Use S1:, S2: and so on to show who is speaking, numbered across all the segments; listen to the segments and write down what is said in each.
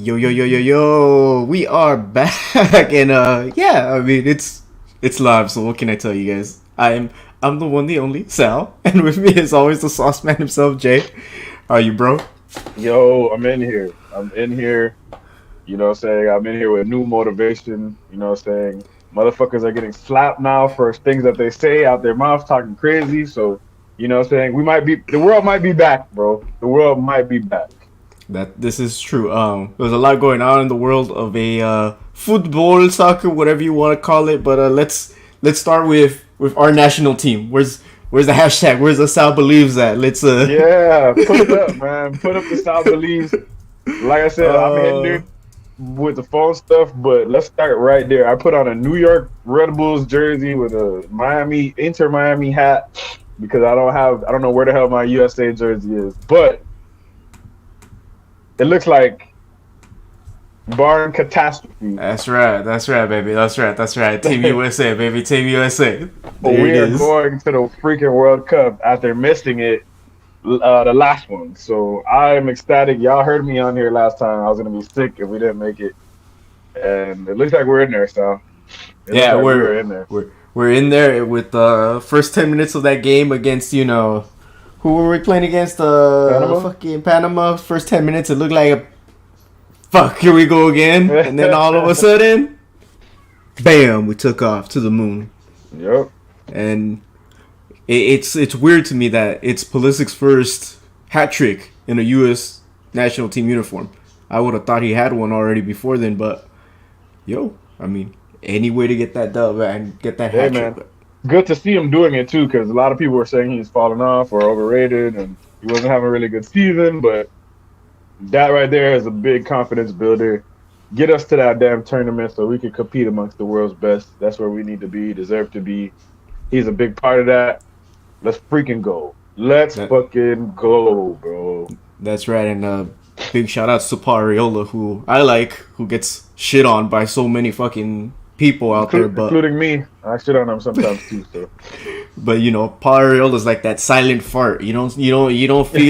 S1: Yo yo yo yo yo, we are back and yeah, I mean it's live, so what can I tell you guys? I'm the one, the only Sal, and with me is always the sauce man himself, Jay. How are you, bro?
S2: Yo, I'm in here. I'm in here. You know what I'm saying? I'm in here with new motivation. You know what I'm saying? Motherfuckers are getting slapped now for things that they say out their mouth, talking crazy. So, you know what I'm saying? The world might be back, bro. The world might be back.
S1: That this is true. There's a lot going on in the world of a football, soccer, whatever you want to call it. But let's start with our national team. Where's the hashtag? Where's the Sal believes that? Let's
S2: Yeah, put it up, man. Put up the South Beliefs. Like I said, I'm
S1: uh
S2: hindered with the phone stuff, but let's start right there. I put on a New York Red Bulls jersey with a Inter Miami hat because I don't know where the hell my USA jersey is, but it looks like barring catastrophe,
S1: That's right, baby. That's right. Team USA, baby. Team USA. There it
S2: we are
S1: is.
S2: going to the freaking World Cup after missing it the last one. So I am ecstatic. Y'all heard me on here last time. I was gonna be sick if we didn't make it, and it looks like we're in there. So it looks
S1: Yeah,
S2: like we are in there.
S1: we're in there with the first 10 minutes of that game against who were we playing against?
S2: Panama.
S1: Fucking Panama. First 10 minutes, it looked like a fuck. Here we go again, and then all of a sudden, bam, we took off to the moon.
S2: Yep.
S1: And it's weird to me that it's Pulisic's first hat trick in a U.S. national team uniform. I would have thought he had one already before then, but yo, I mean, any way to get that dub and get that
S2: Hey
S1: hat
S2: man,
S1: trick.
S2: good to see him doing it too, because a lot of people were saying he's falling off or overrated, and he wasn't having a really good season. But that right there is a big confidence builder. Get us to that damn tournament so we can compete amongst the world's best. That's where we need to be, deserve to be. He's a big part of that. Let's freaking go. Let's
S1: That
S2: fucking go, bro.
S1: that's right, and big shout outs to Pariola, who I like, who gets shit on by so many fucking people out there,
S2: Including me. I shit on him sometimes too. So
S1: but Pariola's like that silent fart. You don't feel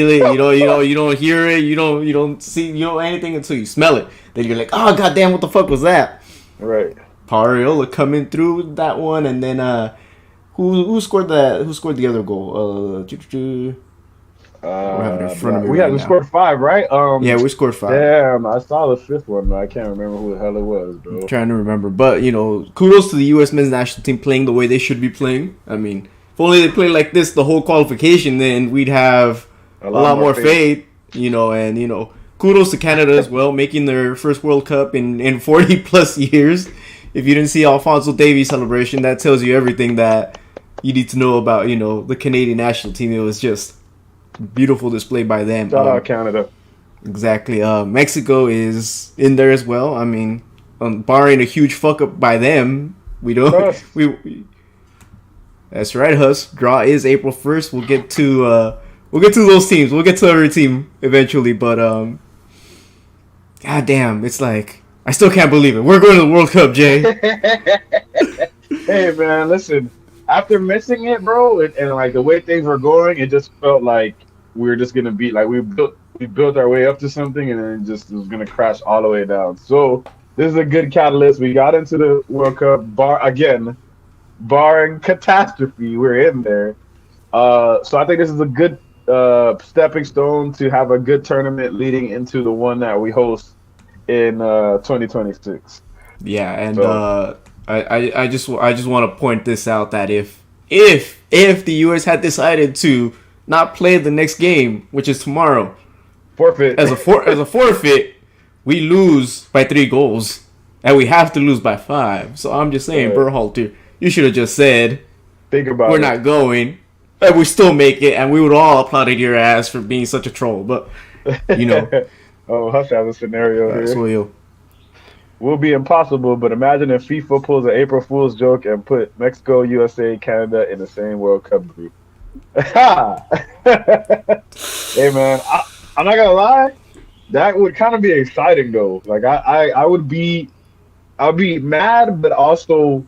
S1: it. You don't hear it. You don't see anything until you smell it. Then you're like, oh goddamn, what the fuck was that?
S2: right.
S1: Pariola coming through with that one, and then who scored that? Who scored the other goal? I don't have it in front of me right
S2: We
S1: now.
S2: scored five, right?
S1: Yeah, we scored five.
S2: Damn, I saw the fifth one, but I can't remember who the hell it was,
S1: I'm
S2: bro.
S1: trying to remember, but kudos to the U.S. men's national team playing the way they should be playing. I mean, if only they played like this the whole qualification, then we'd have
S2: A
S1: a
S2: lot
S1: lot
S2: more
S1: more
S2: faith.
S1: faith. And kudos to Canada as well, making their first World Cup in 40 plus years. If you didn't see Alfonso Davies celebration, that tells you everything that you need to know about the Canadian national team. It was just beautiful display by them.
S2: Shout out Canada.
S1: Exactly. Mexico is in there as well. I mean, barring a huge fuck up by them, we don't.
S2: Us.
S1: That's right, Hus. Draw is April 1st. We'll get to those teams. We'll get to every team eventually. But god damn, it's like I still can't believe it. We're going to the World Cup, Jay.
S2: Hey man, listen. After missing it, bro, and like the way things were going, it just felt like we were just gonna be like we built our way up to something, and then it just was gonna crash all the way down. So this is a good catalyst. We got into the World Cup barring catastrophe, we're in there. So I think this is a good stepping stone to have a good tournament leading into the one that we host in 2026.
S1: Yeah, and
S2: So
S1: I just want to point this out that if the U.S. had decided to not play the next game, which is tomorrow,
S2: forfeit.
S1: as a forfeit, we lose by 3 goals, and we have to lose by 5. So I'm just saying,
S2: Right.
S1: Berhalter, you should have just said
S2: Think
S1: we're
S2: about it.
S1: not going, and we still make it, and we would all applauded your ass for being such a troll. But you know,
S2: Oh, Hush has a scenario
S1: that's
S2: here.
S1: what you.
S2: Will be impossible, but imagine if FIFA pulls an April Fool's joke and put Mexico, USA, Canada in the same World Cup group. Hey man, I'm not gonna lie, that would kind of be exciting though. Like I would be mad, but also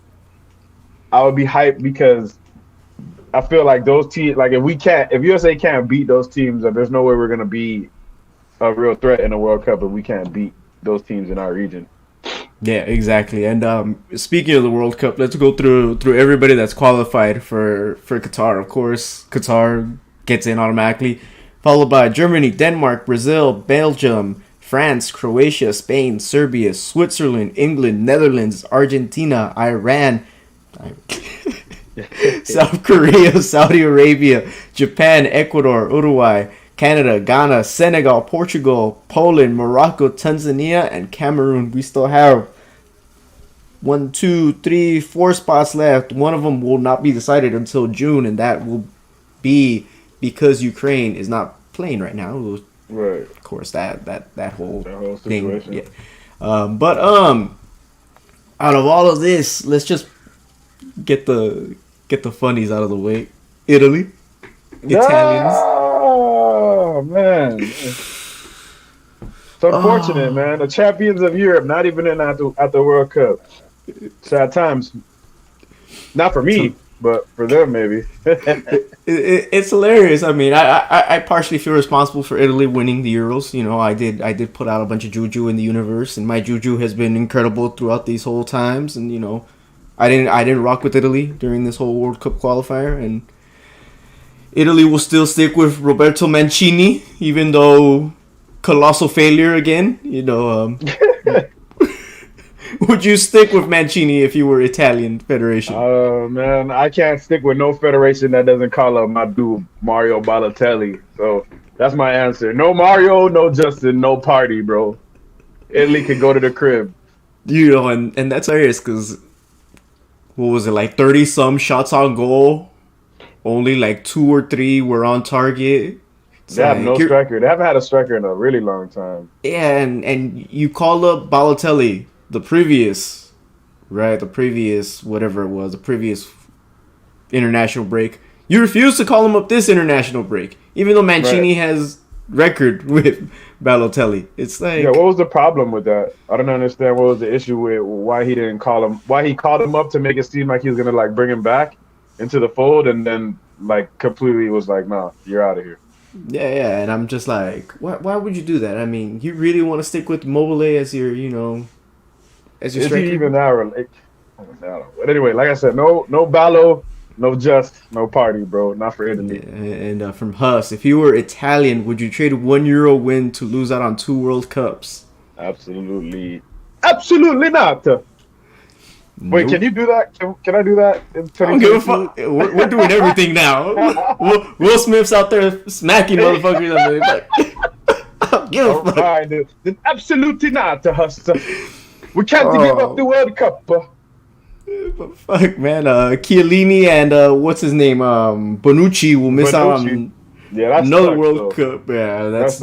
S2: I would be hyped because I feel like those teams, like if USA can't beat those teams, then there's no way we're gonna be a real threat in the World Cup if we can't beat those teams in our region.
S1: Yeah, exactly. And speaking of the World Cup, let's go through everybody that's qualified for Qatar. Of course, Qatar gets in automatically, followed by Germany, Denmark, Brazil, Belgium, France, Croatia, Spain, Serbia, Switzerland, England, Netherlands, Argentina, Iran, South Korea, Saudi Arabia, Japan, Ecuador, Uruguay, Canada, Ghana, Senegal, Portugal, Poland, Morocco, Tanzania, and Cameroon. We still have 1, 2, 3, 4 spots left. One of them will not be decided until June, and that will be because Ukraine is not playing right now.
S2: Right.
S1: Of course, that whole
S2: situation.
S1: thing. Yeah. But out of all of this, let's just get the funnies out of the way. Italy, Italians.
S2: Oh man, it's unfortunate, man. The champions of Europe not even in at the World Cup. Sad times. Not for me, but for them maybe.
S1: It's hilarious. I mean, I partially feel responsible for Italy winning the Euros. You know, I did put out a bunch of juju in the universe, and my juju has been incredible throughout these whole times. And you know, I didn't rock with Italy during this whole World Cup qualifier, and Italy will still stick with Roberto Mancini, even though colossal failure again. You know, would you stick with Mancini if you were Italian Federation?
S2: Oh man, I can't stick with no federation that doesn't call up my dude Mario Balotelli. So that's my answer. No Mario, no Justin, no party, bro. Italy can go to the crib.
S1: You know, and that's hilarious because what was it, like 30 some shots on goal? Only like 2 or 3 were on target.
S2: They have no striker. They haven't had a striker in a really long time.
S1: Yeah, and you call up Balotelli, the previous international break. You refuse to call him up this international break, even though Mancini has record with Balotelli. It's like,
S2: yeah, what was the problem with that? I don't understand what was the issue with why he didn't call him. Why he called him up to make it seem like he was gonna like bring him back into the fold, and then like completely was like, nah, you're out of here.
S1: Yeah, and I'm just like, why would you do that? I mean, you really want to stick with Mobile as your, you know, as your striker?
S2: Is he even that? But anyway, like I said, no Ballo, no Just, no party, bro. Not for Italy.
S1: And from Huss, if you were Italian, would you trade €1 win to lose out on 2 World Cups?
S2: Absolutely not. Wait,
S1: Nope.
S2: can you do that? Can I do that?
S1: I don't give a fuck. We're doing everything now. Will Smith's out there smacking motherfuckers. I mean, like, I don't give a fuck.
S2: Right, then absolutely not, Huss. We can't give up the World Cup.
S1: But fuck, man. Chiellini and what's his name? Bonucci will miss out on another World Cup. Yeah, that's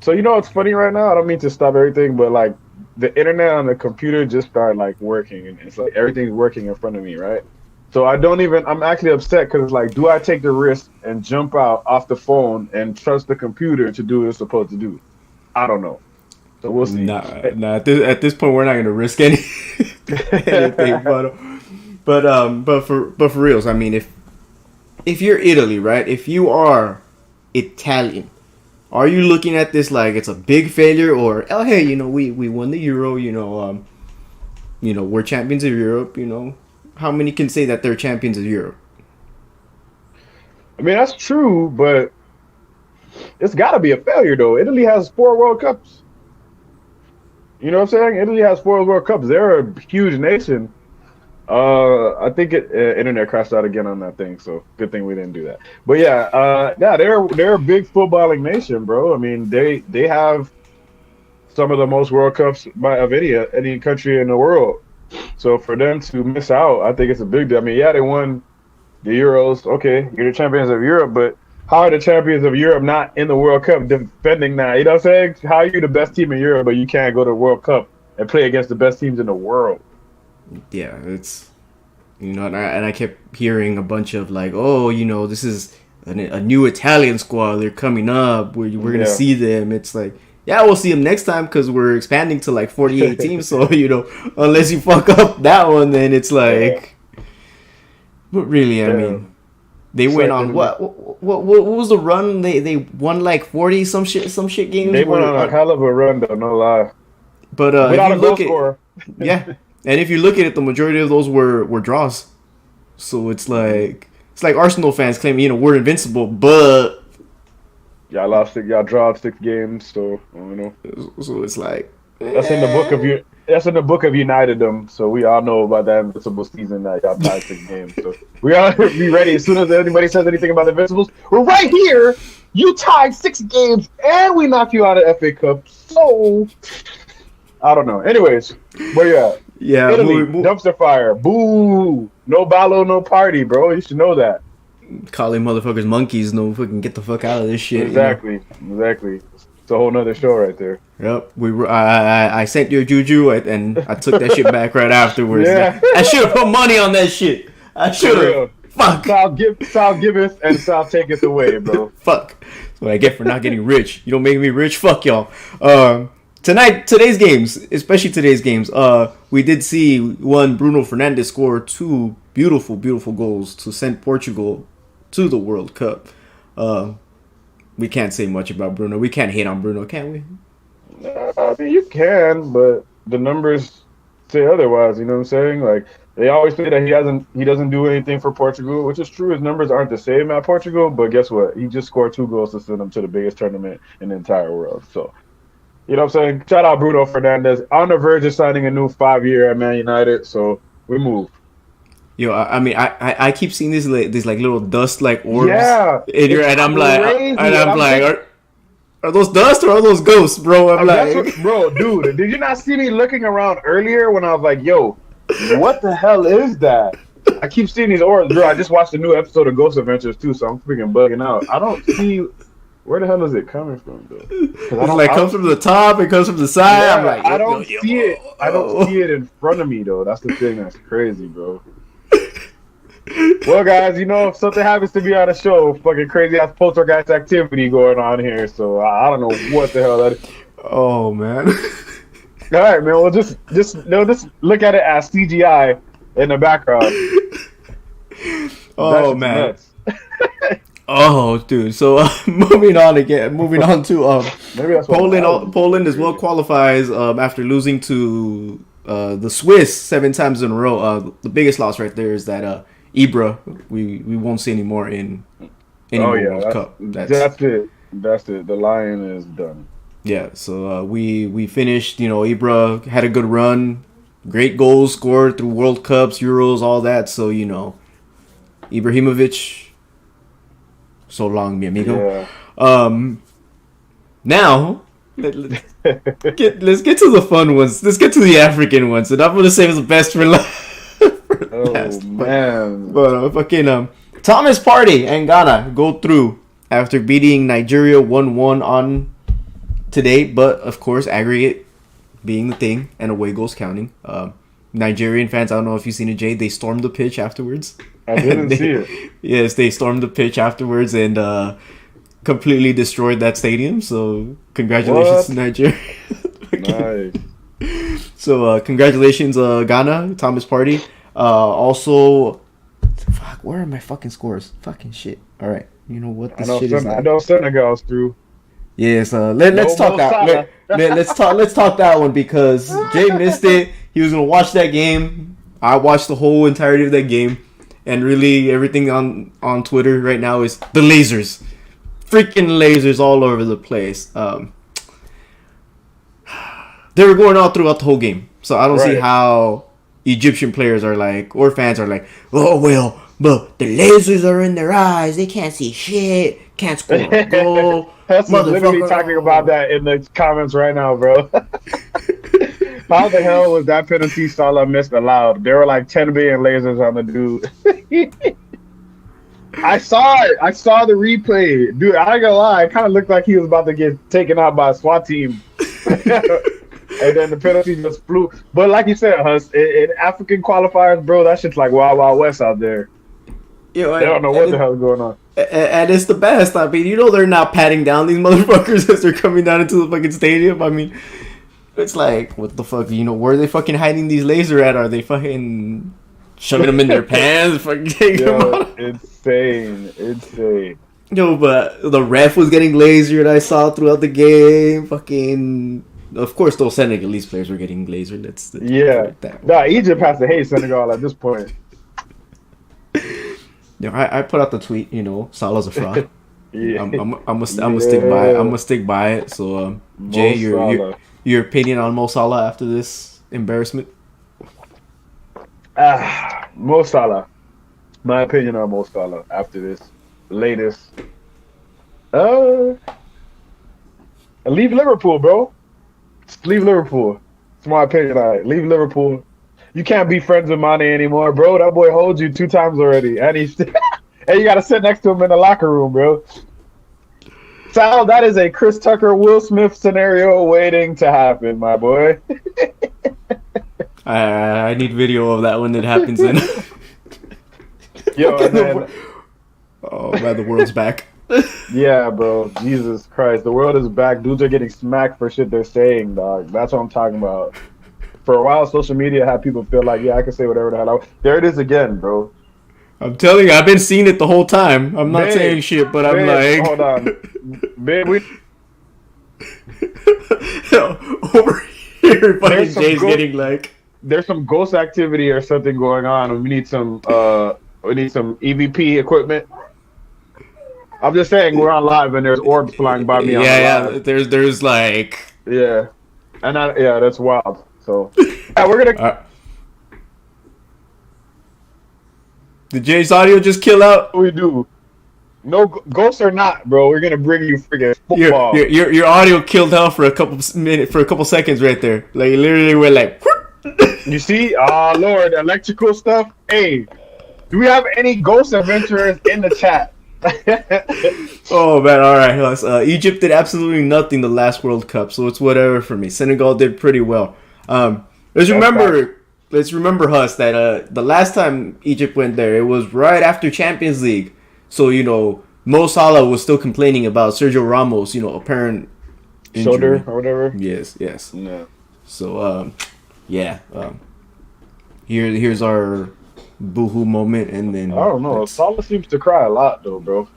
S2: So you know what's funny right now? I don't mean to stop everything, but like the internet on the computer just started like working, and it's like everything's working in front of me, right? So I'm actually upset because it's like, do I take the risk and jump out off the phone and trust the computer to do what it's supposed to do? I don't know. So we'll see.
S1: Nah. At this point, we're not going to risk anything. But for reals, I mean, if you're Italy, right? If you are Italian, are you looking at this like it's a big failure, or oh hey, you know, we won the Euro, you know, we're champions of Europe, you know, how many can say that they're champions of Europe?
S2: I mean, that's true, but it's got to be a failure though. Italy has 4 World Cups. You know what I'm saying? Italy has 4 World Cups. They're a huge nation. I think internet crashed out again on that thing, so good thing we didn't do that. But yeah, they're a big footballing nation, bro. I mean, they have some of the most World Cups of any country in the world. So for them to miss out, I think it's a big deal. I mean, yeah, they won the Euros. Okay, you're the champions of Europe, but how are the champions of Europe not in the World Cup defending that? You know what I'm saying? How are you the best team in Europe, but you can't go to the World Cup and play against the best teams in the world?
S1: Yeah, it's, you know, and I kept hearing a bunch of like, oh, you know, this is a new Italian squad. They're coming up. We're gonna see them. It's like, yeah, we'll see them next time because we're expanding to like 48 teams. So you know, unless you fuck up that one, then it's like. But really, I mean, they went on what what was the run? They won like 40 some shit games.
S2: They went on a hell of a run, though, no lie.
S1: But
S2: without a goal scorer.
S1: Yeah, and if you look at it, the majority of those were draws. So it's like Arsenal fans claim, we're invincible, but
S2: y'all dropped 6 games, so
S1: So it's like
S2: that's in the book of you. That's in the book of United them. So we all know about that invincible season that y'all tied 6 games. So we all be ready as soon as anybody says anything about the Invincibles. We're right here. You tied 6 games, and we knocked you out of FA Cup. So I don't know. Anyways, where you at?
S1: Yeah,
S2: Italy, dumpster fire. Boo. No ballo, no party, bro. You should know that.
S1: Calling motherfuckers monkeys, no fucking get the fuck out of this shit.
S2: Exactly. It's a whole nother show right there.
S1: Yep, I sent you a juju and I took that shit back right afterwards.
S2: Yeah.
S1: I should have put money on that shit. I should have. Fuck.
S2: Sal giveth and Sal taketh away, bro.
S1: Fuck. That's what I get for not getting rich. You don't make me rich. Fuck y'all. Today's games, especially today's games. We did see Bruno Fernandes score 2 beautiful goals to send Portugal to the World Cup. We can't say much about Bruno. We can't hate on Bruno, can we?
S2: I mean, you can, but the numbers say otherwise. You know what I'm saying? Like they always say that he doesn't do anything for Portugal, which is true. His numbers aren't the same at Portugal, but guess what? He just scored 2 goals to send them to the biggest tournament in the entire world. So, you know what I'm saying? Shout out Bruno Fernandes on the verge of signing a new 5-year at Man United. So we move.
S1: Yo, I mean, I keep seeing these like little dust like orbs.
S2: Yeah,
S1: and I'm like, are those dust or are those ghosts, bro? I'm like,
S2: bro, dude, did you not see me looking around earlier when I was like, yo, what the hell is that? I keep seeing these orbs, bro. I just watched a new episode of Ghost Adventures too, so I'm freaking bugging out. I don't see where the hell is it coming from, though?
S1: It comes from the top, it comes from the side.
S2: Yeah,
S1: I'm like,
S2: I don't see it. I don't see it in front of me though. That's the thing that's crazy, bro. Well, guys, if something happens to be on the show, fucking crazy ass poltergeist activity going on here. So I don't know what the hell that is.
S1: Oh man.
S2: All right, man. Well, just look at it as CGI in the background.
S1: Oh man. Oh, dude. So moving on to
S2: maybe that's
S1: Poland as well qualifies after losing to the Swiss 7 times in a row. The biggest loss right there is that Ibra we won't see anymore in any World Cup.
S2: That's it. The Lion is done.
S1: Yeah. So we finished. Ibra had a good run, great goals scored through World Cups, Euros, all that. So Ibrahimovic. So long, mi amigo.
S2: Yeah.
S1: Now, let's get to the fun ones. Let's get to the African ones. And I'm going to save the best for last.
S2: Man.
S1: But Thomas Partey and Ghana go through after beating Nigeria 1-1 on today. But, of course, aggregate being the thing and away goals counting. Nigerian fans, I don't know if you've seen it, Jay, they stormed the pitch afterwards.
S2: I didn't see it.
S1: Yes, they stormed the pitch afterwards and completely destroyed that stadium. So congratulations to Nigeria.
S2: Nice.
S1: So congratulations, Ghana, Thomas Partey. Also, fuck, where are my fucking scores? Fucking shit. All right, you know what this shit is like.
S2: I know Senegal's through.
S1: Yes, let's talk that. Let's talk that one because Jay missed it. He was gonna watch that game. I watched the whole entirety of that game. And really, everything on Twitter right now is the lasers. Freaking lasers all over the place. They were going all throughout the whole game. So I don't see how Egyptian players are like, or fans are like, oh, well, but the lasers are in their eyes. They can't see shit. Can't score a goal.
S2: That's literally talking about that in the comments right now, bro. How the hell was that penalty Salah missed allowed? There were like 10 billion lasers on the dude. I saw it. I saw the replay. Dude, I ain't gonna lie. It kind of looked like he was about to get taken out by a SWAT team. And then the penalty just flew. But like you said, Hus, in African qualifiers, bro, that shit's like Wild Wild West out there. They don't know what the hell is going on.
S1: And it's the best. I mean, they're not patting down these motherfuckers as they're coming down into the fucking stadium. I mean... It's like, what the fuck? Where are they fucking hiding these lasers at? Are they fucking shoving them in their pants? Fucking taking them out?
S2: Insane.
S1: Yo, but the ref was getting lasered. I saw throughout the game. Fucking, of course, those Senegalese players were getting lasered. Let's put
S2: Yeah.
S1: it that way.
S2: Nah, Egypt has to hate Senegal at this point.
S1: You know, I put out the tweet. You know, Salah's a fraud.
S2: Yeah.
S1: I'm gonna stick by it. I'm gonna stick by it. So, Jay,
S2: Mo Salah.
S1: your opinion on Mo Salah after this embarrassment?
S2: Mo Salah. My opinion on Mo Salah after this latest. Leave Liverpool, bro. Just leave Liverpool. It's my opinion on it. Leave Liverpool. You can't be friends with Mane anymore, bro. That boy holds you 2 times already, and he's and you gotta sit next to him in the locker room, bro. Sal, that is a Chris Tucker, Will Smith scenario waiting to happen, my boy.
S1: I need video of that when it happens. Then.
S2: Yo, and then,
S1: oh man, the world's back.
S2: yeah, bro. Jesus Christ, the world is back. Dudes are getting smacked for shit they're saying, dog. That's what I'm talking about. For a while, social media had people feel like, yeah, I can say whatever the hell I want. There it is again, bro.
S1: I'm telling you, I've been seeing it the whole time. I'm not saying shit, but I'm like,
S2: hold on, babe.
S1: Over here, fucking Jay's getting like,
S2: there's some ghost activity or something going on, and we need some EVP equipment. I'm just saying we're on live and there's orbs flying by me.
S1: Yeah. There's like,
S2: yeah, and that's wild. So yeah, we're gonna.
S1: Did Jay's audio just kill out?
S2: We do. No ghosts or not, bro. We're gonna bring you friggin' football.
S1: Your audio killed out for a couple seconds right there. Like it literally went like.
S2: You see, Lord, electrical stuff. Hey, do we have any ghost adventurers in the chat?
S1: Oh man, all right. Egypt did absolutely nothing the last World Cup, so it's whatever for me. Senegal did pretty well. Let's remember, Huss, that the last time Egypt went there, it was right after Champions League. So Mo Salah was still complaining about Sergio Ramos, apparent injury.
S2: Shoulder or whatever.
S1: Yes.
S2: No.
S1: So here's our boohoo moment, and then
S2: I don't know. Salah seems to cry a lot, though, bro.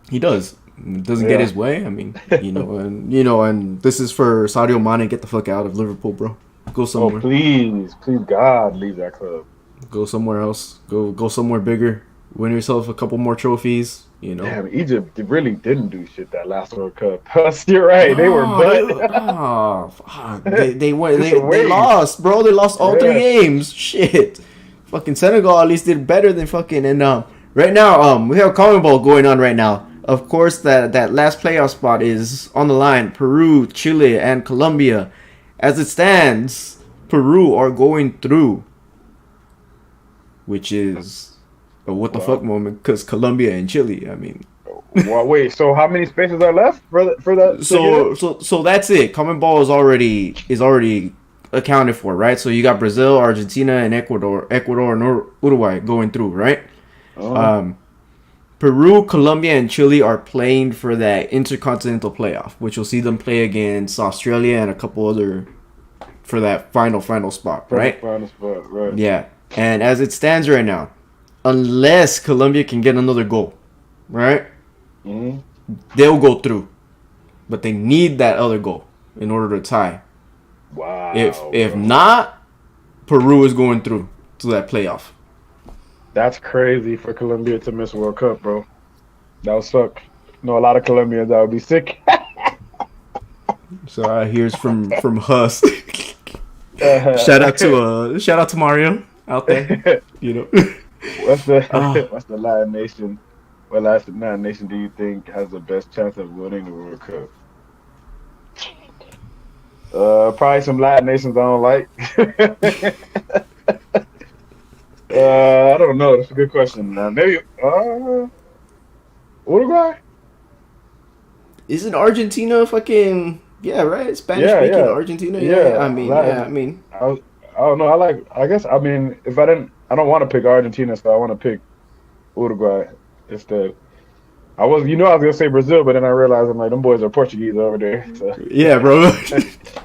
S1: He does. Doesn't get his way. I mean, and this is for Sadio Mane. Get the fuck out of Liverpool, bro. Go somewhere.
S2: Oh, please, God, leave that club.
S1: Go somewhere else. Go somewhere bigger. Win yourself a couple more trophies.
S2: Damn, Egypt really didn't do shit that last World Cup. You're right. They were
S1: fuck. They lost, bro. They lost all 3 games. Shit. Fucking Senegal at least did better than fucking. And right now we have a common ball going on right now. Of course, that last playoff spot is on the line. Peru, Chile, and Colombia. As it stands, Peru are going through, which is a what the fuck moment, because Colombia and Chile. I mean,
S2: well, wait. So how many spaces are left for that?
S1: So that's it. Common ball is already accounted for, right? So you got Brazil, Argentina, and Ecuador and Uruguay going through, right?
S2: Oh.
S1: Peru, Colombia, and Chile are playing for that intercontinental playoff, which will see them play against Australia and a couple other for that final spot, right?
S2: Final spot, right?
S1: Yeah. And as it stands right now, unless Colombia can get another goal, right?
S2: Mm-hmm.
S1: They'll go through, but they need that other goal in order to tie.
S2: Wow.
S1: If not, Peru is going through to that playoff.
S2: That's crazy for Colombia to miss World Cup, bro. That would suck. A lot of Colombians that would be sick.
S1: So here's from Huss. Shout out to Mario out there.
S2: What's the Latin nation? What Latin nation do you think has the best chance of winning the World Cup? Probably some Latin nations I don't like. I don't know. That's a good question. Maybe Uruguay.
S1: Isn't Argentina fucking right? Spanish speaking Argentina. Yeah. I mean.
S2: I don't know. I if I don't want to pick Argentina, so I want to pick Uruguay instead. I was gonna say Brazil, but then I realized I'm like, them boys are Portuguese over there. So.
S1: Yeah, bro.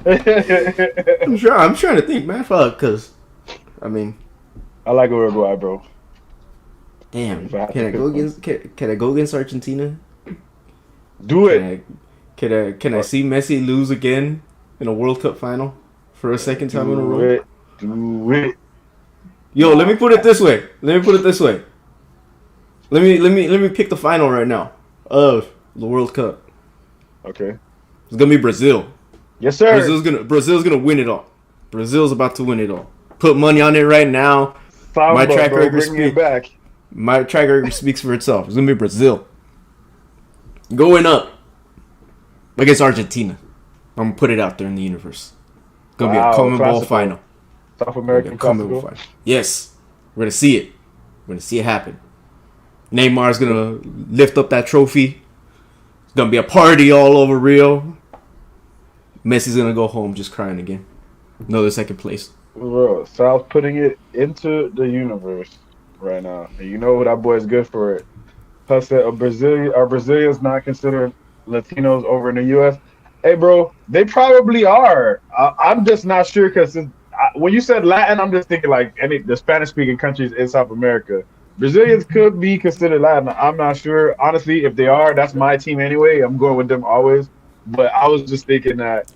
S1: I'm trying to think, man. Fuck, cause I mean,
S2: I like Uruguay, bro.
S1: Damn.
S2: If I had
S1: Can
S2: to
S1: I
S2: pick
S1: go
S2: one.
S1: against? Can I go against Argentina?
S2: Do
S1: Can
S2: it.
S1: I? Can I see Messi lose again in a World Cup final for a second time in a
S2: Do
S1: row?
S2: it. Do it.
S1: Yo, let me put it this way. Let me put it this way. Let me pick the final right now of the World Cup.
S2: Okay.
S1: It's gonna be Brazil.
S2: Yes, sir.
S1: Brazil's gonna win it all. Brazil's about to win it all. Put money on it right now. My
S2: Samba,
S1: track
S2: bro,
S1: record
S2: bringing it
S1: speak.
S2: back.
S1: My track record speaks for itself. It's gonna be Brazil going up against Argentina. I'm gonna put it out there in the universe. It's gonna be a
S2: Wow,
S1: Common Ball
S2: classical.
S1: final.
S2: South
S1: It's gonna be a
S2: American
S1: Common Ball
S2: classical.
S1: final. Yes, we're gonna see it. We're gonna see it happen. Neymar's gonna lift up that trophy. It's gonna be a party all over Rio. Messi's gonna go home just crying again. Another second place.
S2: Bro, South putting it into the universe right now. And you know that boy is good for it. Plus, are Brazilians not considered Latinos over in the U.S.? Hey, bro, they probably are. I'm just not sure because when you said Latin, I'm just thinking like any the Spanish-speaking countries in South America. Brazilians could be considered Latin. I'm not sure. Honestly, if they are, that's my team anyway. I'm going with them always. But I was just thinking that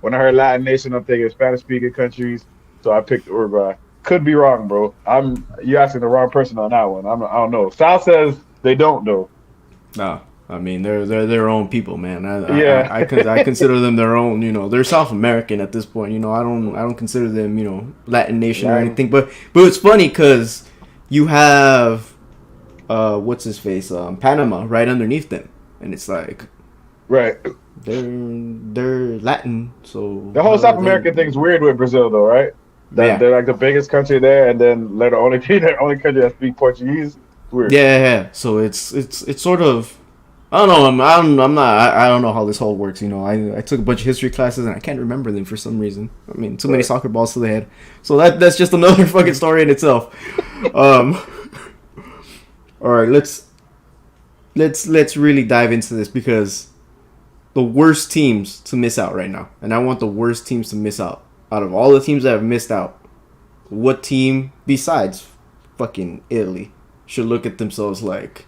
S2: when I heard Latin nation, I'm thinking Spanish-speaking countries. So I picked Uruguay. Could be wrong, bro. You asking the wrong person on that one. I don't know. South says they don't though.
S1: No, I mean they're their own people, man.
S2: Yeah.
S1: I consider them their own. You know, they're South American at this point. You know, I don't consider them Latin nation or
S2: Latin.
S1: anything. But it's funny because you have what's his face Panama right underneath them, and it's like
S2: Right.
S1: they're Latin, so
S2: The whole
S1: how are
S2: South
S1: they?
S2: American thing's weird with Brazil though, right? That
S1: Yeah.
S2: they're like the biggest country there, and then they're the only the only country that speak Portuguese. It's weird.
S1: Yeah. So it's sort of I don't know. I'm not. I don't know how this whole works. You know, I took a bunch of history classes and I can't remember them for some reason. I mean, too many
S2: Right.
S1: soccer balls to the head. So that's just another fucking story in itself. All right, let's really dive into this because the worst teams to miss out right now, and I want the worst teams to miss out of all the teams that have missed out. What team besides fucking Italy should look at themselves like,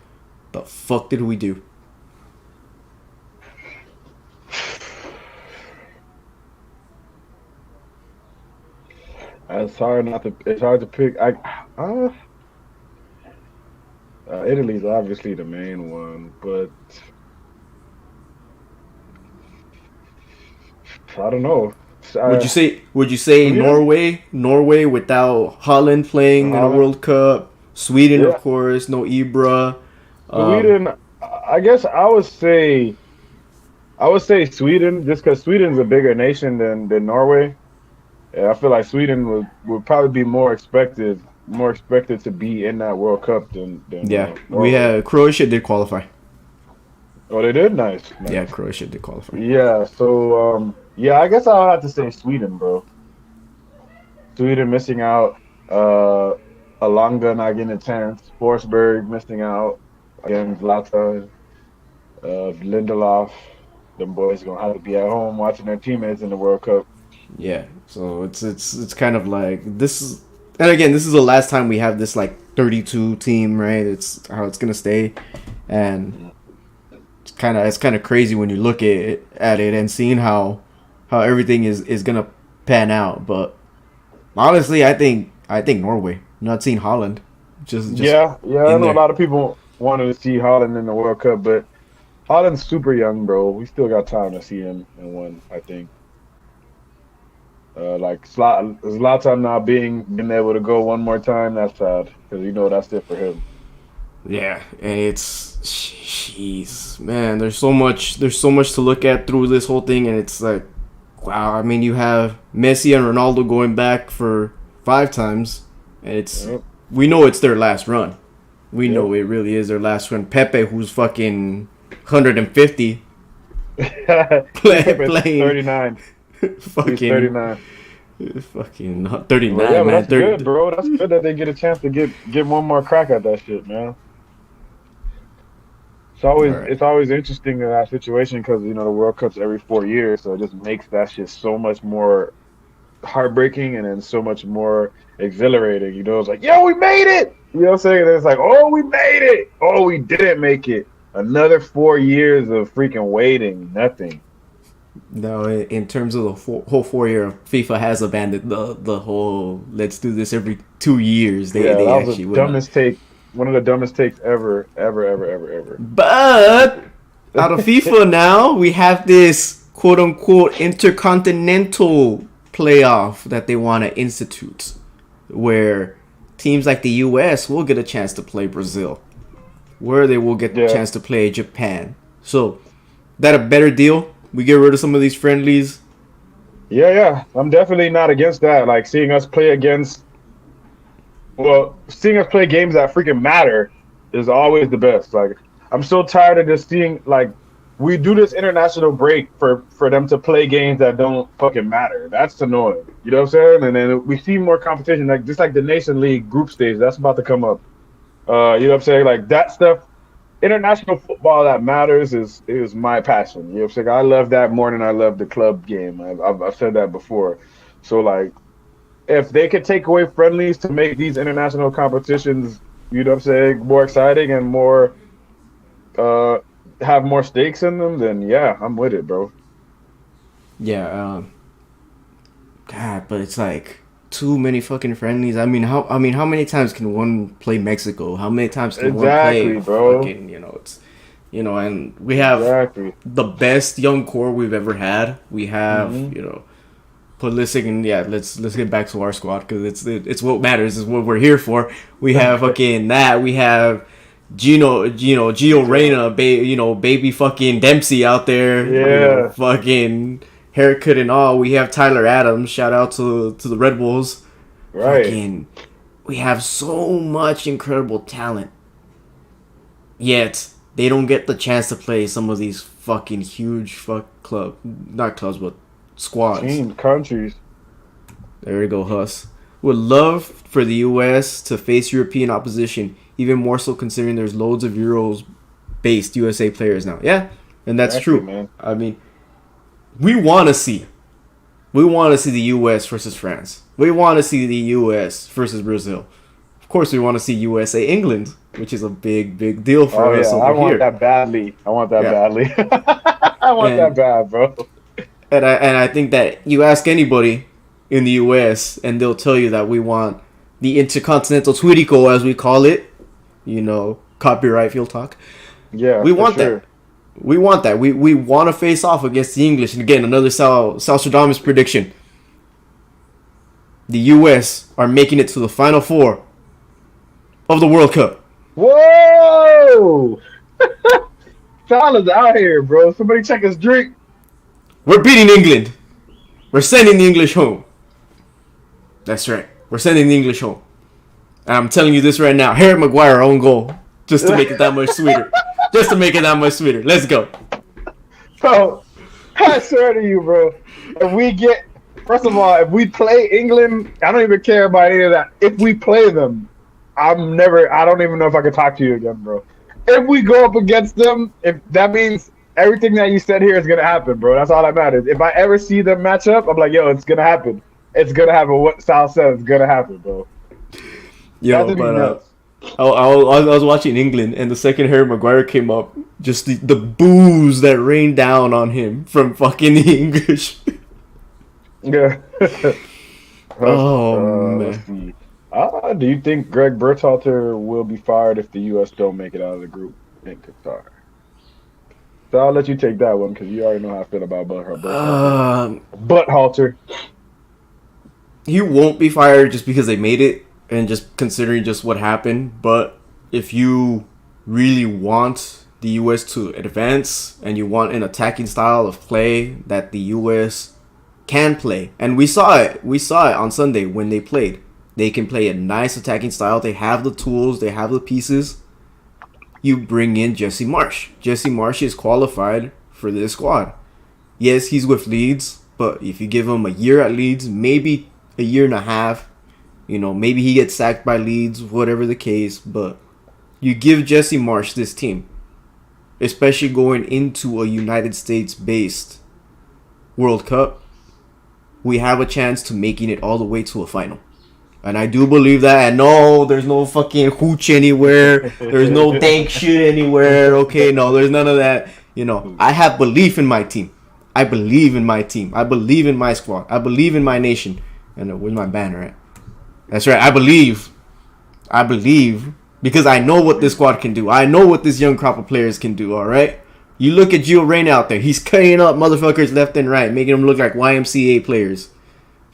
S1: the fuck did we do?
S2: It's hard not to. It's hard to pick. Italy's obviously the main one, but I don't know.
S1: Would you
S2: Uh,
S1: say
S2: Sweden,
S1: Norway without Holland playing in a
S2: Holland,
S1: World Cup? Sweden, of
S2: yeah,
S1: course, no Ibra. Um,
S2: Sweden. I guess I would say Sweden just because Sweden's a bigger nation than Norway. Yeah, I feel like Sweden would probably be more expected to be in that World Cup than
S1: yeah, we
S2: Norway.
S1: had Croatia did qualify.
S2: Oh, they did. Nice,
S1: Yeah,
S2: nice.
S1: Croatia did qualify.
S2: Yeah. So yeah, I guess I'll have to say Sweden, bro. Sweden missing out. Alonga not getting a chance. Forsberg missing out again. Zlatan, Lindelof. Them boys gonna have to be at home watching their teammates in the World Cup.
S1: Yeah, so it's kind of like this is, and again, this is the last time we have this like 32 team, right? It's how it's gonna stay, and it's kind of crazy when you look at it and seeing how everything is gonna pan out. But honestly, I think Norway, not seeing Holland, just
S2: Yeah, yeah. I
S1: in
S2: know a
S1: there.
S2: lot of people wanted to see Holland in the World Cup, but Holland's super young, bro. We still got time to see him in one. I think. Like Zlatan not being able to go one more time, that's sad because you know that's it for him.
S1: Yeah, and it's jeez, man. There's so much to look at through this whole thing, and it's like, wow. I mean, you have Messi and Ronaldo going back for 5 times, and
S2: Yep,
S1: we know it's their last run. We
S2: yep.
S1: know it really is their last run. Pepe, who's fucking 150,
S2: Pepe's
S1: playing
S2: 39. He's
S1: fucking
S2: 39.
S1: fucking not
S2: But yeah,
S1: 39,
S2: but
S1: man.
S2: that's good,
S1: 30.
S2: bro. That's good that they get a chance to get one more crack at that shit, man.
S1: All right.
S2: It's always interesting in that situation because you know the World Cup's every 4 years, so it just makes that shit so much more heartbreaking and then so much more exhilarating. You know, it's like, yo, we made it. You know what I'm saying? And it's like, oh, we made it. Oh, we didn't make it. Another 4 years of freaking waiting. Nothing.
S1: No, in terms of the whole 4 year, FIFA has abandoned the whole let's do this every 2 years.
S2: Yeah,
S1: They
S2: that was the
S1: actually went on.
S2: dumbest take. One of the dumbest takes ever, ever, ever, ever, ever.
S1: But out of FIFA now, we have this quote unquote intercontinental playoff that they want to institute, where teams like the U.S. will get a chance to play Brazil, where they will get a
S2: Yeah.
S1: chance to play Japan. So that a better deal? We get rid of some of these friendlies.
S2: Yeah, yeah. I'm definitely not against that. Like seeing us play against, well, seeing us play games that freaking matter is always the best. Like I'm so tired of just seeing like we do this international break for them to play games that don't fucking matter. That's annoying. You know what I'm saying? And then we see more competition, like just like the Nation League group stage that's about to come up. You know what I'm saying? Like that stuff. International football that matters is my passion. You know what I'm saying? I love that more than I love the club game. I've said that before. So like, if they could take away friendlies to make these international competitions, you know what I'm saying, more exciting and more uh have more stakes in them, then yeah, I'm with it, bro.
S1: Yeah, God, but it's like too many fucking friendlies. How many times can one play Mexico? How many times can one play
S2: Exactly, bro.
S1: fucking, and we have
S2: Exactly.
S1: the best young core we've ever had. We have,
S2: Hmm.
S1: Pulisic, and yeah, let's get back to our squad because it's what matters. Is what we're here for. We have fucking that. We have Gio Reyna, baby fucking Dempsey out there.
S2: Yeah.
S1: Fucking haircut and all. We have Tyler Adams. Shout out to the Red Bulls.
S2: Right.
S1: Fucking, we have so much incredible talent. Yet they don't get the chance to play some of these fucking huge not clubs, but squads.
S2: Teams, countries.
S1: There we go, Huss. Would love for the U.S. to face European opposition, even more so considering there's loads of Euros-based USA players now. Yeah, and that's
S2: Exactly,
S1: true.
S2: man.
S1: I mean, we want to see. We want to see the U.S. versus France. We want to see the U.S. versus Brazil. Of course, we want to see USA England, which is a big, big deal
S2: Oh
S1: for
S2: yeah,
S1: us
S2: I
S1: over
S2: want
S1: here.
S2: that badly. I want that
S1: Yeah,
S2: badly. I want that
S1: and
S2: bad, bro.
S1: and I think that you ask anybody in the U.S. and they'll tell you that we want the Intercontinental Tweetico, as we call it. Copyright FieldTalk.
S2: Yeah,
S1: We
S2: for
S1: want that.
S2: sure.
S1: We want that. We want to face off against the English. And again, another Salstradamus prediction. The U.S. are making it to the Final Four of the World Cup.
S2: Whoa! Tyler's out here, bro. Somebody check his drink.
S1: We're beating England. We're sending the English home. That's right. We're sending the English home. And I'm telling you this right now. Harry Maguire own goal. Just to make it that much sweeter. Just to make it that much sweeter. Let's go.
S2: Bro, I swear to you, bro. If we get, first of all, if we play England, I don't even care about any of that. If we play them, I don't even know if I can talk to you again, bro. If we go up against them, if that means everything that you said here is gonna happen, bro. That's all that matters. If I ever see them match up, I'm like, yo, it's gonna happen. It's gonna happen. What Sal says is gonna happen, bro. That's
S1: Yo,
S2: gonna be
S1: but
S2: nuts.
S1: I was watching England, and the second Harry Maguire came up, just the boos that rained down on him from fucking the English.
S2: Yeah.
S1: Oh
S2: Let's
S1: man.
S2: see. Do you think Greg Berhalter will be fired if the U.S. don't make it out of the group in Qatar? So I'll let you take that one because you already know how I feel about Berhalter.
S1: Um,
S2: Buthalter.
S1: he won't be fired just because they made it, and just considering just what happened. But if you really want the U.S. to advance and you want an attacking style of play that the U.S. can play, and we saw it. We saw it on Sunday when they played. They can play a nice attacking style. They have the tools. They have the pieces. You bring in Jesse Marsh. Jesse Marsh is qualified for this squad. Yes, he's with Leeds, but if you give him a year at Leeds, maybe a year and a half, maybe he gets sacked by Leeds, whatever the case, but you give Jesse Marsh this team, especially going into a United States-based World Cup, we have a chance to making it all the way to a final. And I do believe that. And no, there's no fucking hooch anywhere. There's no dank shit anywhere. Okay, no, there's none of that. You know, I have belief in my team. I believe in my team. I believe in my squad. I believe in my nation. And where's my banner at? That's right. I believe. Because I know what this squad can do. I know what this young crop of players can do, all right? You look at Gio Reyna out there. He's cutting up motherfuckers left and right, making them look like YMCA players.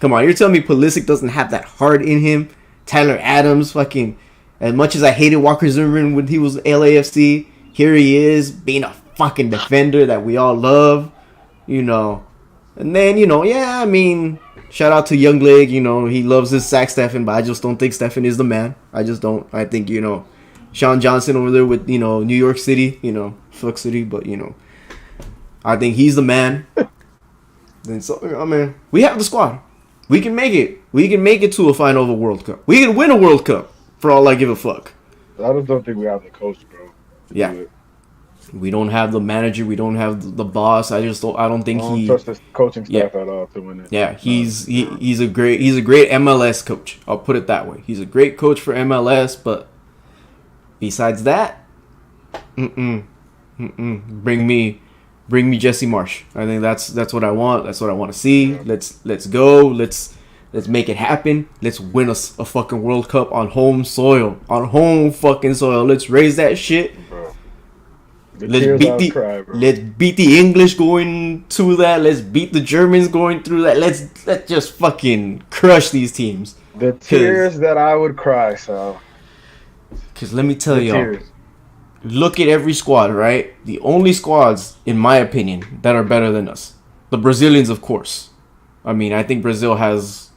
S1: Come on, you're telling me Pulisic doesn't have that heart in him? Tyler Adams, fucking, as much as I hated Walker Zimmerman when he was LAFC, here he is, being a fucking defender that we all love, you know. And then, you know, yeah, I mean, shout out to Young Leg, you know, he loves his Zach Steffen, but I just don't think Steffen is the man. I just don't. I think, you know, Sean Johnson over there with, you know, New York City, you know, fuck City, but, you know, I think he's the man. Then so, I mean, we have the squad. We can make it. We can make it to a final of a World Cup. We can win a World Cup for all I give a fuck.
S2: I just don't think we have the coach, bro.
S1: Yeah. We don't have the manager. We don't have the boss. I don't think he
S2: trust this coaching staff at all to win it.
S1: Yeah, he's a great MLS coach. I'll put it that way. He's a great coach for MLS, but besides that, bring me Jesse Marsh. I think that's what I want. That's what I want to see.
S2: Yeah.
S1: Let's go. Let's make it happen. Let's win us a fucking World Cup on home soil. On home fucking soil. Let's raise that shit.
S2: Bro.
S1: Let's beat the English going to that. Let's beat the Germans going through that. Let's just fucking crush these teams.
S2: The tears that I would cry, Sal.
S1: Because let me tell y'all. Look at every squad, right? The only squads, in my opinion, that are better than us. The Brazilians, of course. I mean, I think Brazil has...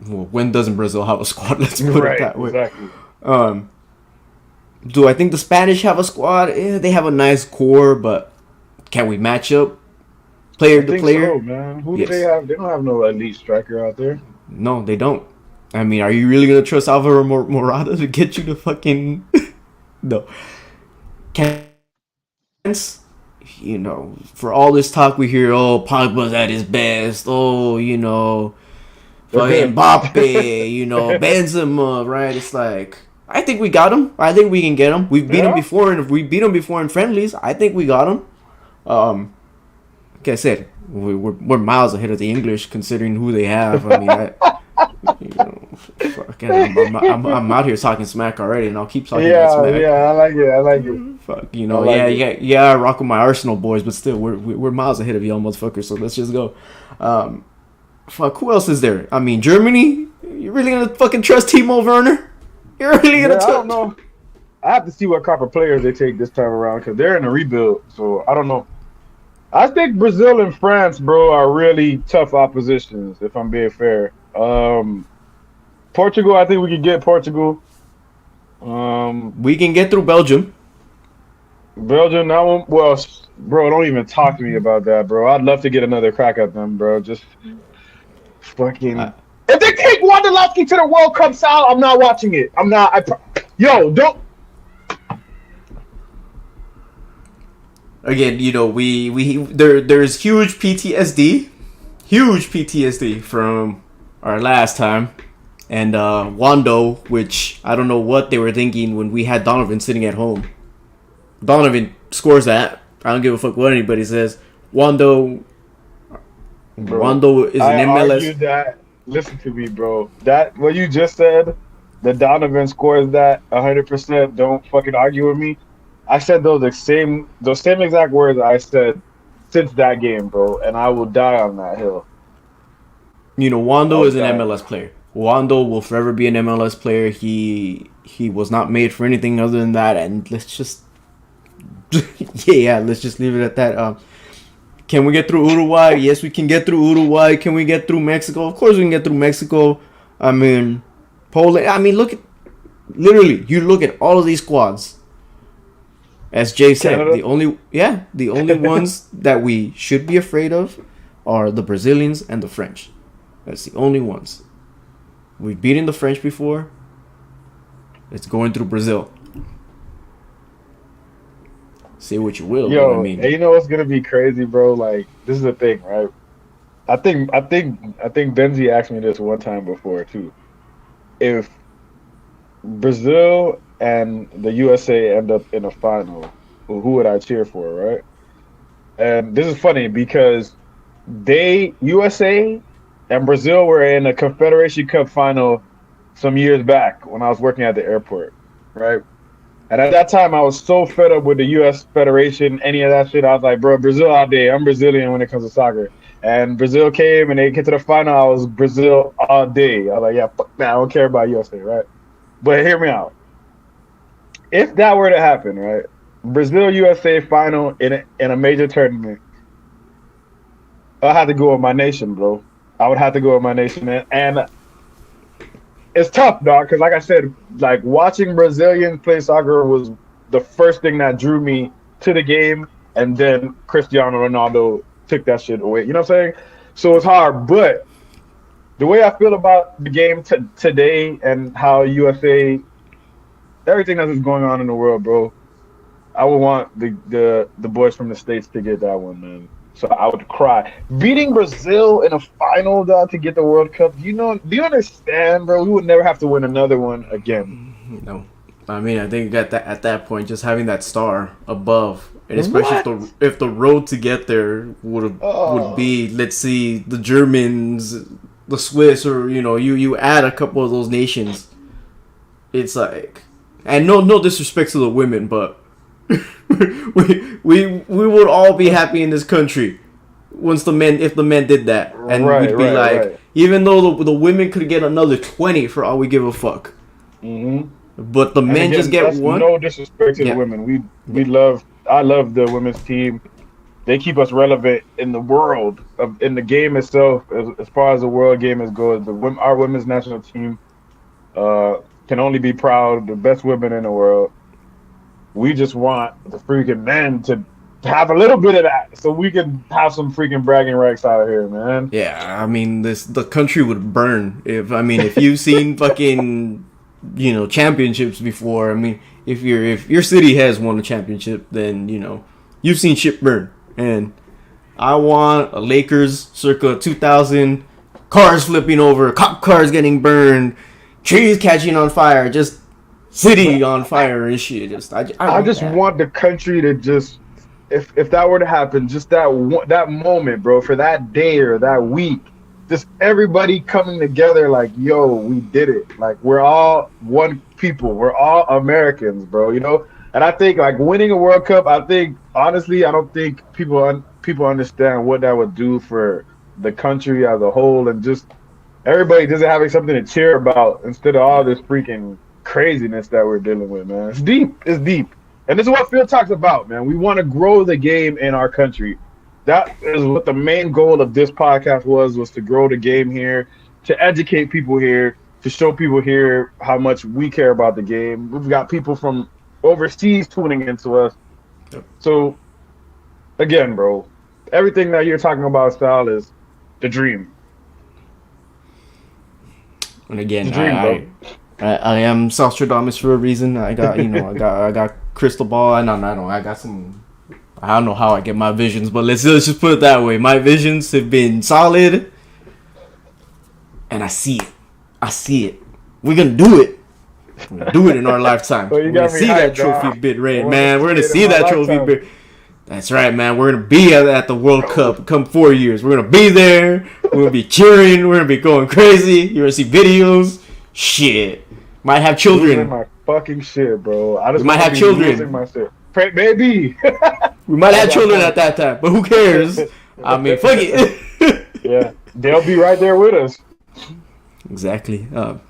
S1: Well, when doesn't Brazil have a squad? Let's put it that way.
S2: Exactly.
S1: Do I think the Spanish have a squad? They have a nice core, but can we match up player to player?
S2: So, man. Who do they have? They don't have no elite striker out there.
S1: No, they don't. I mean, are you really going to trust Alvaro Morata to get you to fucking... No. You know, for all this talk we hear, oh, Pogba's at his best, oh, you know, Mbappe, you know, Benzema, right? It's like, I think we got him. I think we can get him. We've beat him before, and if we beat him before in friendlies, I think we got him. Like I said, we're miles ahead of the English considering who they have. I mean, you know, I'm out here talking smack already, and I'll keep talking smack.
S2: Yeah, I like it.
S1: Fuck, you know, I rock with my Arsenal boys, but still, we're miles ahead of y'all motherfuckers. So let's just go. Fuck, who else is there? I mean, Germany. You really gonna fucking trust Timo Werner? You're really gonna?
S2: I don't know. I have to see what type of players they take this time around because they're in a rebuild. So I don't know. I think Brazil and France, bro, are really tough oppositions. If I'm being fair. Portugal, I think we can get Portugal.
S1: We can get through Belgium.
S2: Belgium, that one. Well, bro, don't even talk to me about that, bro. I'd love to get another crack at them, bro. Just fucking. If they take Wondolowski to the World Cup, Sal, I'm not watching it. I'm not. Don't.
S1: Again, you know, there's huge PTSD from our last time. And Wando, which I don't know what they were thinking when we had Donovan sitting at home. Donovan scores that. I don't give a fuck what anybody says. Wando is an MLS.
S2: Argued that. Listen to me, bro. That what you just said, that Donovan scores that 100%. Don't fucking argue with me. I said those same exact words I said since that game, bro, and I will die on that hill.
S1: You know, Wando is an MLS player. Wando will forever be an MLS player. He was not made for anything other than that. And let's just let's just leave it at that. Can we get through Uruguay? Yes, we can get through Uruguay. Can we get through Mexico? Of course we can get through Mexico. I mean, Poland. I mean, you look at all of these squads. As Jay said,
S2: Canada.
S1: the only ones that we should be afraid of are the Brazilians and the French. That's the only ones. We've beaten the French before. It's going through Brazil. Say what you will.
S2: Yo,
S1: but I mean,
S2: and you know what's gonna be crazy, bro? Like, this is the thing, right? I think Benzie asked me this one time before too. if Brazil and the USA end up in a final, who would I cheer for, right? And this is funny because USA and Brazil were in a Confederation Cup final some years back when I was working at the airport, right? And at that time, I was so fed up with the U.S. Federation, any of that shit. I was like, bro, Brazil all day. I'm Brazilian when it comes to soccer. And Brazil came and they get to the final. I was Brazil all day. I was like, yeah, fuck that. I don't care about USA, right? But hear me out. If that were to happen, right, Brazil USA final in a major tournament, I had to go with my nation, bro. I would have to go with my nation, and it's tough, dog. Because like I said, like watching Brazilians play soccer was the first thing that drew me to the game, and then Cristiano Ronaldo took that shit away. You know what I'm saying? So it's hard, but the way I feel about the game today and how USA, everything that's going on in the world, bro, I would want the boys from the States to get that one, man. So I would cry. Beating Brazil in a final, dog, to get the World Cup. Do you understand, bro? We would never have to win another one again.
S1: No, I mean, I think at that point, just having that star above, and especially if the road to get there would be, let's see, the Germans, the Swiss, or you add a couple of those nations. It's like, and no disrespect to the women, but we would all be happy in this country if the men did that, and we'd be like, even though the women could get another 20 for all we give a fuck, but the men just get one.
S2: No disrespect to the women. I love the women's team. They keep us relevant in the world, in the game itself. As far as the world game goes, our women's national team can only be proud. The best women in the world. We just want the freaking men to have a little bit of that, so we can have some freaking bragging rights out here, man.
S1: Yeah, I mean, the country would burn if you've seen fucking championships before. I mean, if your city has won a championship, then you've seen shit burn. And I want a Lakers circa 2000, cars flipping over, cop cars getting burned, trees catching on fire, just city on fire and shit. I just
S2: want the country to just, if that were to happen, just that moment, bro, for that day or that week, just everybody coming together like, yo, we did it. Like, we're all one people. We're all Americans, bro, And I think, like, winning a World Cup, honestly, I don't think people understand what that would do for the country as a whole, and just everybody just having something to cheer about instead of all this freaking craziness that we're dealing with, man. It's deep. And this is what FieldTalk's about, man. We want to grow the game in our country. That is what the main goal of this podcast was to grow the game here, to educate people here, to show people here how much we care about the game. We've got people from overseas tuning into us. Yep. So, again, bro, everything that you're talking about, Sal, is the dream.
S1: And again, I am Nostradamus for a reason. I got I got crystal ball. I got some. I don't know how I get my visions, but let's just put it that way. My visions have been solid, and I see it. We're gonna do it. We're gonna do it in our lifetime. We're gonna see that trophy bit red, man. We're gonna see that trophy bit. That's right, man. We're gonna be at the World Cup come 4 years. We're gonna be there. We're gonna be cheering. We're gonna be going crazy. You're gonna see videos. Shit. Might have children.
S2: Losing my fucking shit, bro.
S1: We might have children.
S2: Losing my shit. Maybe.
S1: We might have children at that time, but who cares? I mean, fuck it.
S2: Yeah, they'll be right there with us.
S1: Exactly. Of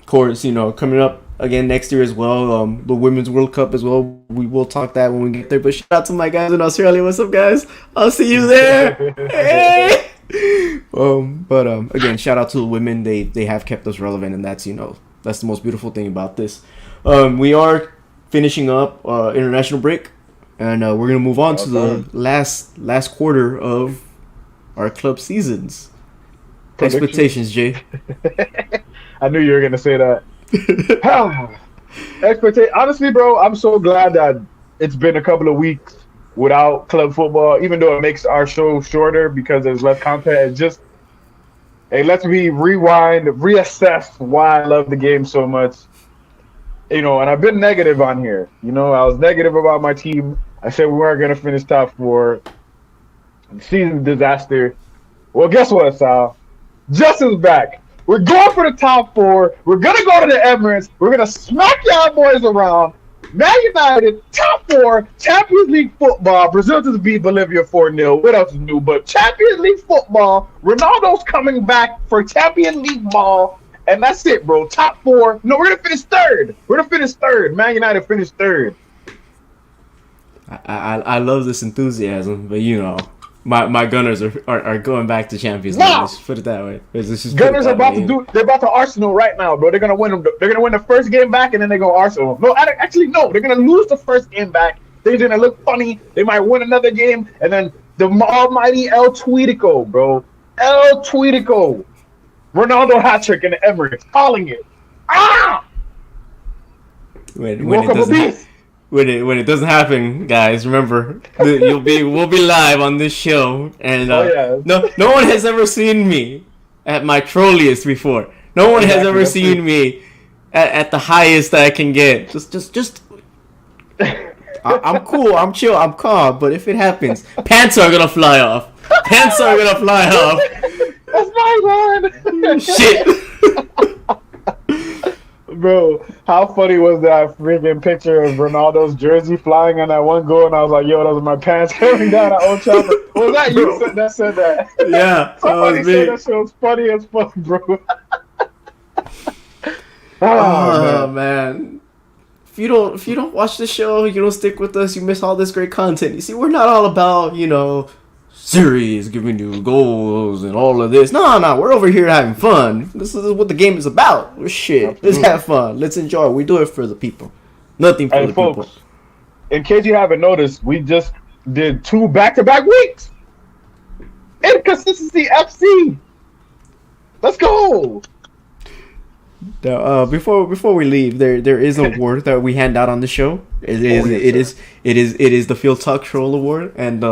S1: course, coming up again next year as well, the Women's World Cup as well. We will talk that when we get there. But shout out to my guys in Australia. What's up, guys? I'll see you there. Hey! Again, shout out to the women. They have kept us relevant, and that's that's the most beautiful thing about this. We are finishing up international break, and we're gonna move on to the last quarter of our club seasons. Expectations, Jay.
S2: I knew you were gonna say that. Honestly, bro, I'm so glad that it's been a couple of weeks without club football, even though it makes our show shorter because there's less content. Hey, let's rewind, reassess why I love the game so much. And I've been negative on here. I was negative about my team. I said we weren't going to finish top 4. Season disaster. Well, guess what, Sal? Justin's back. We're going for the top 4. We're going to go to the Emirates. We're going to smack y'all boys around. Man United, top 4, Champions League football. Brazil just beat Bolivia 4-0. What else is new? But Champions League football. Ronaldo's coming back for Champions League ball. And that's it, bro. Top 4. No, we're going to finish third. Man United finished third.
S1: I love this enthusiasm, but my Gunners are going back to Champions League. Let's put it that way.
S2: Gunners are about they're about to Arsenal right now, bro. They're gonna win them. They're gonna win the first game back, and then they go Arsenal. No, actually, no. They're gonna lose the first game back. They're gonna look funny. They might win another game, and then the almighty El Tweetico, bro. El Tweetico. Ronaldo hat trick in the Emirates, calling it.
S1: When it doesn't happen, guys, remember we'll be live on this show, and no one has ever seen me at my trolliest before. No one has ever seen me at the highest that I can get. Just. I'm cool. I'm chill. I'm calm. But if it happens, pants are gonna fly off. That's my one. Shit.
S2: Bro, how funny was that freaking picture of Ronaldo's jersey flying on that one goal? And I was like, yo, those are my pants coming down at Old Trafford. Was that you that said that?
S1: Yeah.
S2: Somebody said that shit was funny as fuck, bro.
S1: Man. If you don't watch the show, you don't stick with us, you miss all this great content. You see, we're not all about, series giving you goals and all of this. No, we're over here having fun. This is what the game is about. Shit, absolutely. Let's have fun. Let's enjoy. We do it for the people. Nothing for the
S2: folks,
S1: people.
S2: In case you haven't noticed, we just did 2 back-to-back weeks. Inconsistency FC. Let's go.
S1: Now, before we leave, there is an award that we hand out on the show. It is the FieldTalk Troll Award, and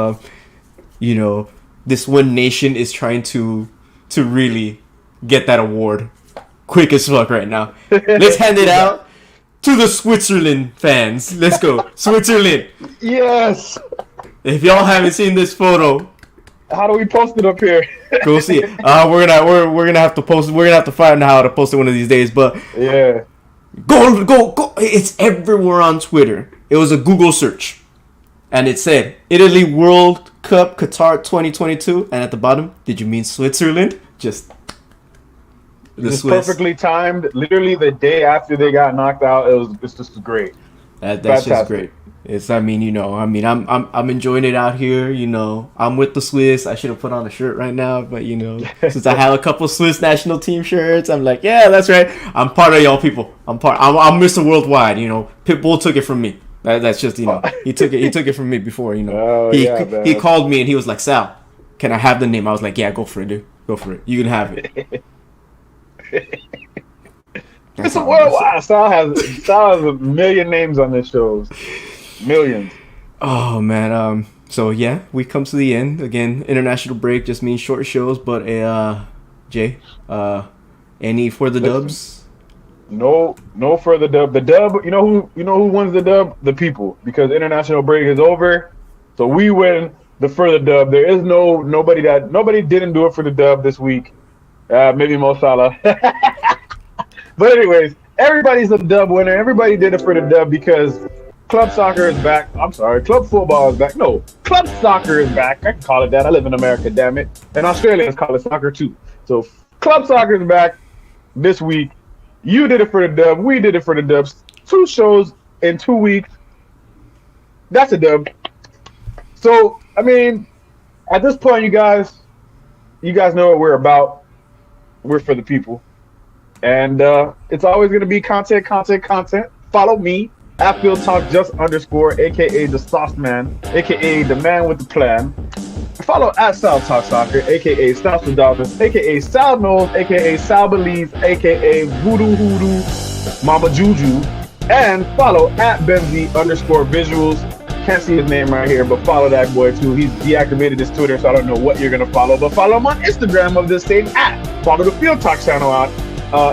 S1: this one nation is trying to really get that award quick as fuck right now. Let's hand it out to the Switzerland fans. Let's go, Switzerland.
S2: Yes.
S1: If y'all haven't seen this photo,
S2: how do we post it up here?
S1: Go see it. We're gonna have to post. We're gonna have to find out how to post it one of these days. But
S2: yeah,
S1: go! It's everywhere on Twitter. It was a Google search. And it said, Italy World Cup Qatar 2022. And at the bottom, did you mean Switzerland? Just
S2: the Swiss. Perfectly timed. Literally the day after they got knocked out. It's just great.
S1: That's just great. I'm enjoying it out here. I'm with the Swiss. I should have put on a shirt right now. But, since I have a couple Swiss national team shirts, I'm like, yeah, that's right. I'm part of y'all people. I'm Mr. Worldwide. Pitbull took it from me. That's just he took it from me before he called me and he was like, Sal, can I have the name? I was like, yeah, go for it, dude, go for it, you can have it.
S2: It's a worldwide. Sal has a million names on this show, millions.
S1: Oh man, so yeah, we come to the end again. International break just means short shows, but Jay, any for the dubs?
S2: No further dub. The dub, you know who wins the dub? The people, because international break is over, so we win the further dub. There is nobody didn't do it for the dub this week. Maybe Mo Salah. But anyways, everybody's a dub winner. Everybody did it for the dub because club soccer is back. I'm sorry, club football is back. No, club soccer is back. I can call it that. I live in America, damn it. And Australians call it soccer too. So club soccer is back this week. You did it for the dub. We did it for the dubs. 2 shows in 2 weeks. That's a dub. So, at this point, you guys know what we're about. We're for the people. And it's always going to be content. Follow me at FieldTalk _ a.k.a. the Sauce Man, a.k.a. the man with the plan. Follow at Sal Talk Soccer, a.k.a. Stops the Dolphins, a.k.a. Sal Knows, a.k.a. Sal Believes, a.k.a. Voodoo Hoodoo Mama Juju. And follow at Benzie _ visuals. Can't see his name right here, but follow that boy too. He's deactivated his Twitter, so I don't know what you're gonna follow. But follow him on Instagram of this same @. Follow the FieldTalk channel out.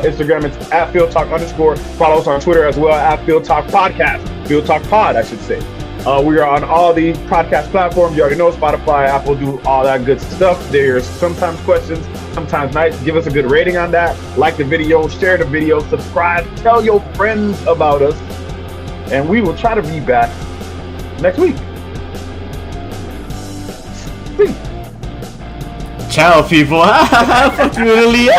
S2: Instagram, it's @FieldTalk_. Follow us on Twitter as well, @FieldTalk Podcast. FieldTalk Pod, I should say. We are on all the podcast platforms. You already know, Spotify, Apple, do all that good stuff. There's sometimes questions, sometimes nice. Give us a good rating on that. Like the video, share the video, subscribe, tell your friends about us. And we will try to be back next week.
S1: Ciao, people. Fuck you, Italy.